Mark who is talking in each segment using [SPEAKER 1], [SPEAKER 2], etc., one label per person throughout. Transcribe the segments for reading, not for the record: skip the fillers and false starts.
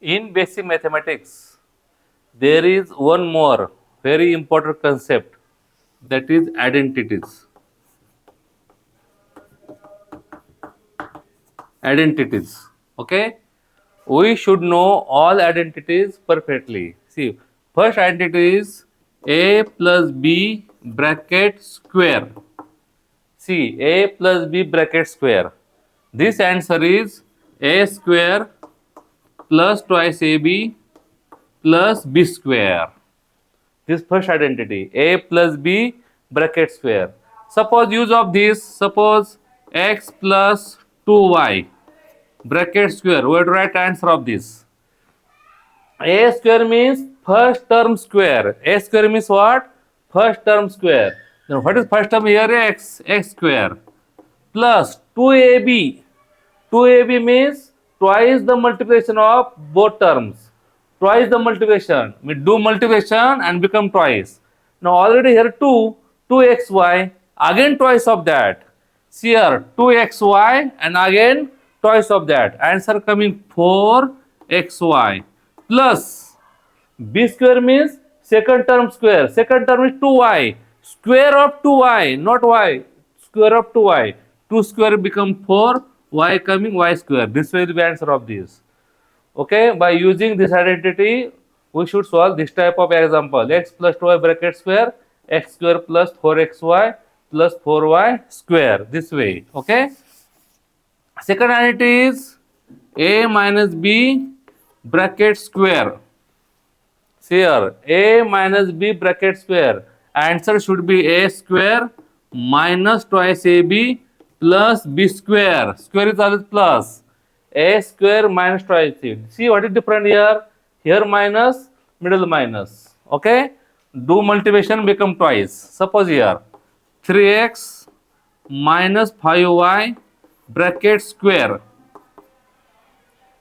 [SPEAKER 1] In basic mathematics, there is one more very important concept, that is identities. Identities. Okay? We should know all identities perfectly. See, first identity is a plus b bracket square. See, a plus b bracket square. This answer is a square plus twice ab plus b square. This first identity, a plus b bracket square. Suppose use of this, suppose x plus 2y bracket square. We have to write answer of this. A square means first term square. A square means what? First term square. Then what is first term here? X square plus 2ab. 2ab means twice the multiplication of both terms. Twice the multiplication. We do multiplication and become twice. Now already here 2xy, again twice of that. See here 2xy and again twice of that. Answer coming 4xy plus b square means second term square. Second term is 2y. Square of 2y, not y. Square of 2y. 2 square become 4. Y coming y square. This will be the answer of this. Okay, by using this identity, we should solve this type of example. X plus 2y bracket square, x square plus 4xy plus 4y square. This way. Okay. Second identity is a minus b bracket square. See here, a minus b bracket square. Answer should be a square minus twice ab plus b square. Square is always plus. A square minus twice c. See what is different here? Here minus, middle minus. Okay? Do multiplication become twice. Suppose here 3x minus 5y bracket square.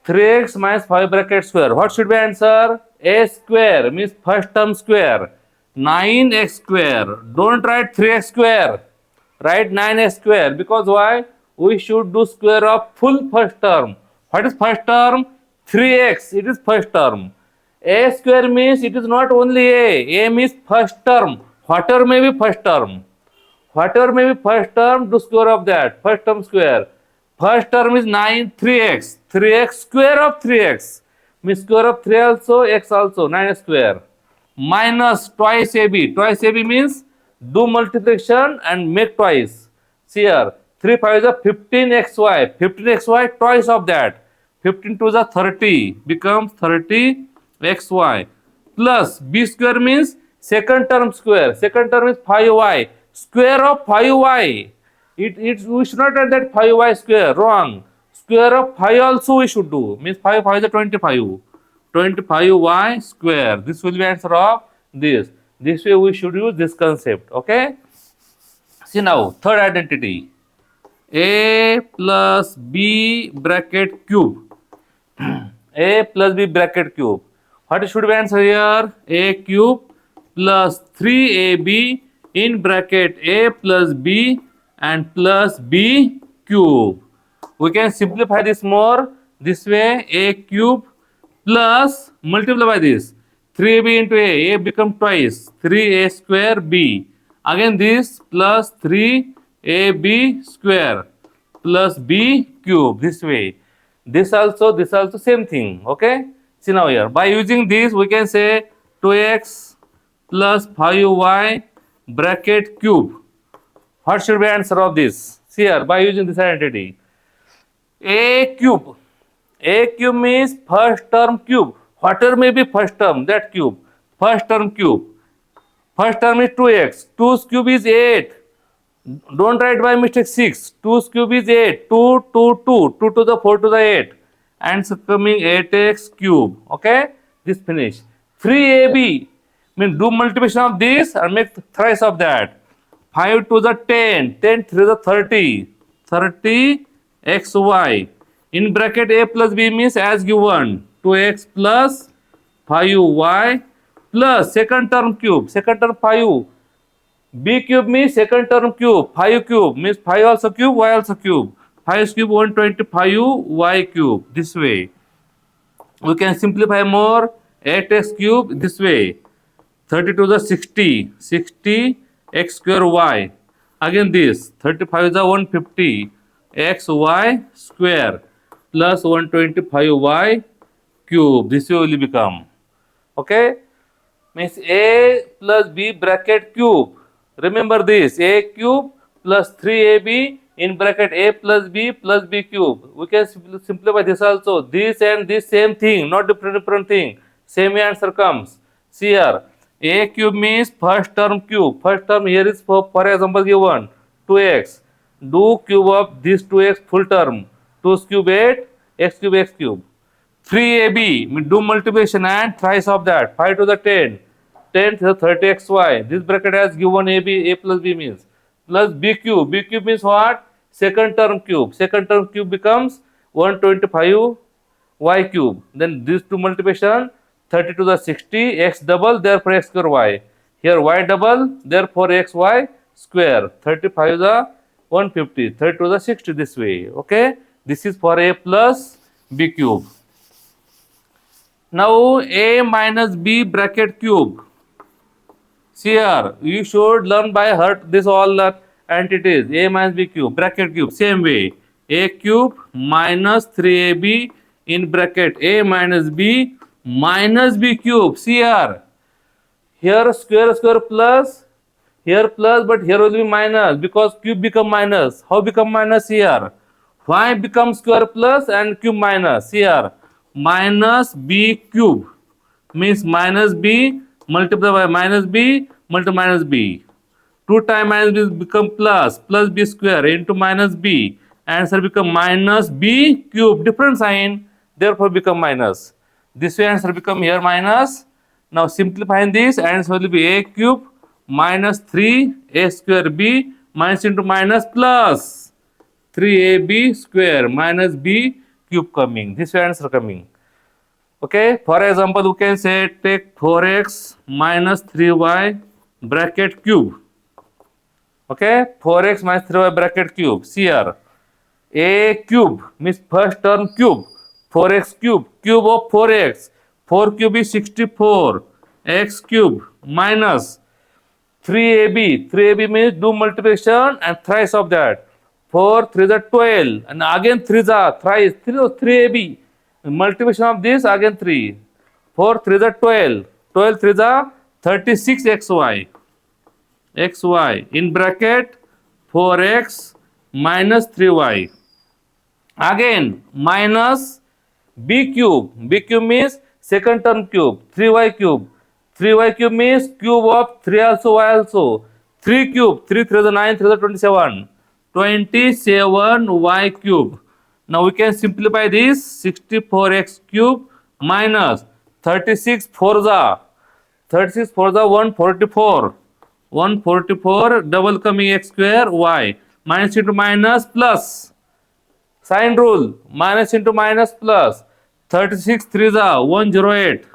[SPEAKER 1] 3x minus 5 bracket square. What should be answer? A square means first term square. 9x square. Don't write 3x square. Write 9x square. Because why? We should do square of full first term. What is first term? 3x. It is first term. A square means it is not only A. A means first term. Whatever may be first term. Whatever may be first term, do square of that. First term square. First term is 9, 3x. 3x square of 3x. Means square of 3 also, x also, 9 square. Minus twice AB. Twice AB means do multiplication and make twice. See here, 3 5 is a 15xy. 15xy twice of that. 15 2 is a 30. Becomes 30xy. Plus b square means second term square. Second term is 5y. Square of 5y. We should not write that 5y square. Wrong. Square of 5 also we should do. Means 5 5 is a 25. 25y square. This will be answer of this. This way we should use this concept. Okay. See now, third identity. A plus b bracket cube. A plus b bracket cube. What should be answer here? A cube plus 3ab in bracket a plus b and plus b cube. We can simplify this more. This way a cube plus multiply by this 3ab into a become twice 3a square b. Again this plus 3ab square plus b cube. This way. This also same thing. Okay. See now here. By using this we can say 2x plus 5y bracket cube. What should be answer of this? See here, by using this identity. A cube. A cube means first term cube. Whatever may be first term, that cube. First term cube. First term is 2x. 2's cube is 8. Don't write by mistake 6. 2's cube is 8. 2, 2, 2. 2 to the 4 to the 8. Answer coming 8x cube. Okay? This finish. 3ab. Means do multiplication of this and make thrice of that. 5 to the 10. 10 3 to the 30. 30 xy. In bracket a plus b means as given. 2x plus 5y plus second term cube. Second term 5. B cube means second term cube. 5 cube means 5 also cube, y also cube. 5 cube 125 y cube. This way. We can simplify more. 8x cube this way. 30 to the 60. 60 x square y. Again this. 35 is the 150 x y square plus 125 y cube. This way will become. Okay. Means a plus b bracket cube. Remember this. A cube plus 3ab in bracket a plus b cube. We can simplify this also. This and this same thing, not different thing. Same answer comes. See here. A cube means first term cube. First term here is for example given 2x. Do cube of this 2x full term. 2 cube 8, x cube. 3ab, do multiplication and thrice of that. 5 to the 10. 10 to the 30xy. This bracket has given a plus b means. Plus b cube. B cube means what? Second term cube. Second term cube becomes 125 y cube. Then these two multiplication 30 to the 60 x double, therefore x square y. Here y double, therefore xy square. 35 the 150. 30 to the 60 this way. Okay. This is for a plus b cube. Now a minus b bracket cube. See here, you should learn by heart this all the entities. A minus b cube, bracket cube, same way. A cube minus 3ab in bracket a minus b cube. See here. Here square plus, here plus, but here will be minus because cube become minus. How become minus here? Why become square plus and cube minus? Here. Minus b cube means minus b multiplied by minus b multiplied minus b. 2 times minus b become plus b square into minus b. Answer become minus b cube. Different sign, therefore become minus. This way answer become here minus. Now simplifying this, answer will be a cube minus 3 a square b minus into minus plus 3ab square minus b cube coming. This way answer coming. Okay. For example, we can say take 4x minus 3y bracket cube. Okay. 4x minus 3y bracket cube. See here. A cube means first term cube. 4x cube. Cube of 4x. 4 cube is 64. X cube minus 3ab. 3ab means do multiplication and thrice of that. 4 3 is 12 and again 3 is thrice 3ab. Multiplication of this again 3. 4 3 is 12. 12 3 is 36xy. xy in bracket 4x minus 3y. Again minus b cube. B cube means second term cube. 3y cube. 3y cube means cube of 3 also y also. 3 cube. 3 3 is 9. 3 is 27. 27y cube. Now we can simplify this. 64x cube minus 36 4 is 144. 144 double coming x square y. Minus into minus plus. Sign rule. Minus into minus plus. 36 3 is 108.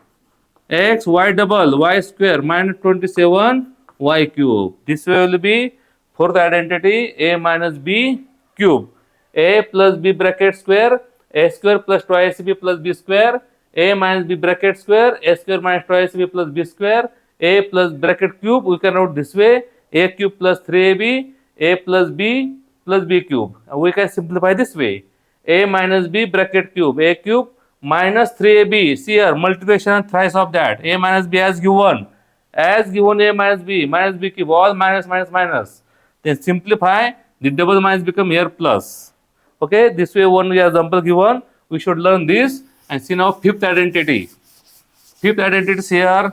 [SPEAKER 1] X y double y square minus 27 y cube. This way will be fourth identity a minus b cube. A plus b bracket square, a square plus twice b plus b square, a minus b bracket square, a square minus twice b plus b square, a plus bracket cube. We can write this way, a cube plus 3ab, a plus b cube. We can simplify this way, a minus b bracket cube, a cube minus 3ab. See here, multiplication thrice of that. A minus b as given a minus b cube, all minus minus minus. Then simplify, the double minus become here plus. Okay, this way one example given. We should learn this and see now fifth identity. Fifth identity is here.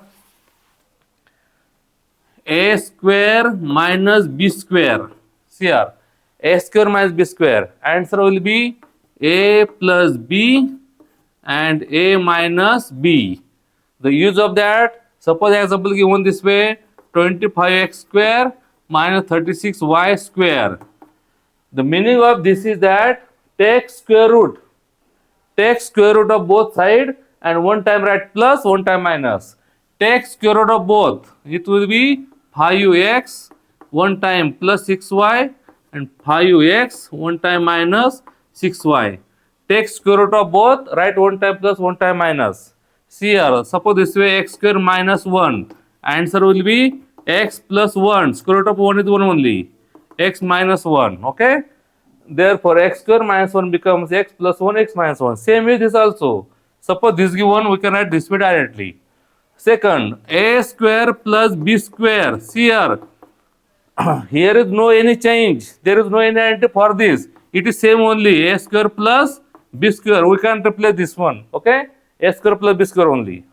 [SPEAKER 1] A square minus b square. See here. A square minus b square. Answer will be a plus b and a minus b. The use of that, suppose example given this way, 25x square minus 36y square. The meaning of this is that take square root of both sides and one time write plus, one time minus. Take square root of both. It will be 5x, one time plus 6y and 5x, one time minus 6y. take square root of both, write one time plus, one time minus. See here, suppose this way x square minus 1. Answer will be x plus 1. Square root of 1 is 1 only. X minus 1. Okay? Therefore, x square minus 1 becomes x plus 1, x minus 1. Same with this also. Suppose this given, we can write this way directly. Second, a square plus b square. See here, here is no any change. There is no any identity for this. It is same only. A square plus b square. We can replace this one. Okay? A square plus b square only.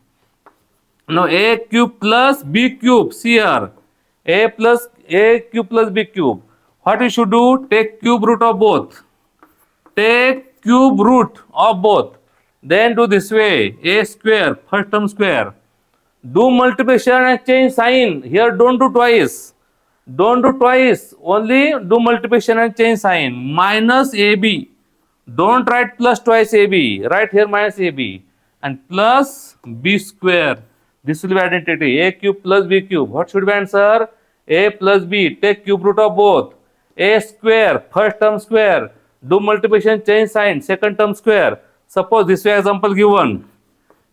[SPEAKER 1] Now a cube plus b cube. See here. A cube plus b cube. What you should do? Take cube root of both. Take cube root of both. Then do this way. A square, first term square. Do multiplication and change sign. Here don't do twice. Don't do twice. Only do multiplication and change sign. Minus AB. Don't write plus twice AB. Write here minus AB. And plus B square. This will be identity. A cube plus B cube. What should be answer? A plus B. Take cube root of both. A square. First term square. Do multiplication, change sign. Second term square. Suppose this way example given.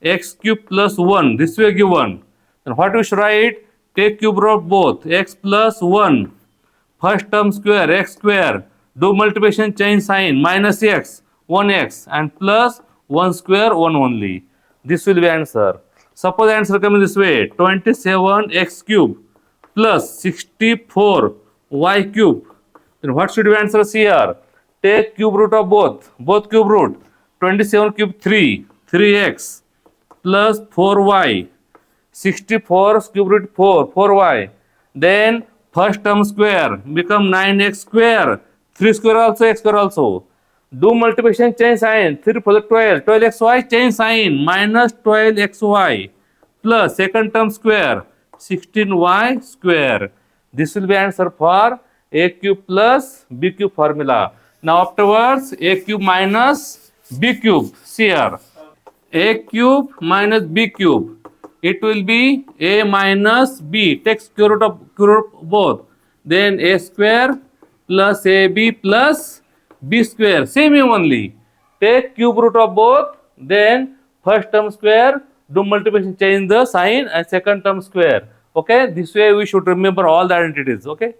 [SPEAKER 1] X cube plus 1. This way given. Then what we should write? Take cube root of both. X plus 1. First term square. X square. Do multiplication, change sign. Minus x. 1x. And plus 1 square. 1 only. This will be answer. Suppose answer coming this way. 27x cube plus 64 y cube. Then what should be answer here? Take cube root of both. Both cube root. 27 cube 3. 3x plus 4y. 64 cube root 4. 4y. Then first term square become 9x square. 3 square also, x square also. Do multiplication, change sign. 3 plus 12. 12xy, change sign. Minus 12xy. Plus second term square. 16y square. This will be answer for a cube plus b cube formula. Now afterwards, a cube minus b cube. See here. A cube minus b cube. It will be a minus b. Take square root of both. Then a square plus ab plus b square. Same only. Take cube root of both. Then first term square. Do multiplication, change the sign, and second term square. Okay. This way we should remember all the identities. Okay.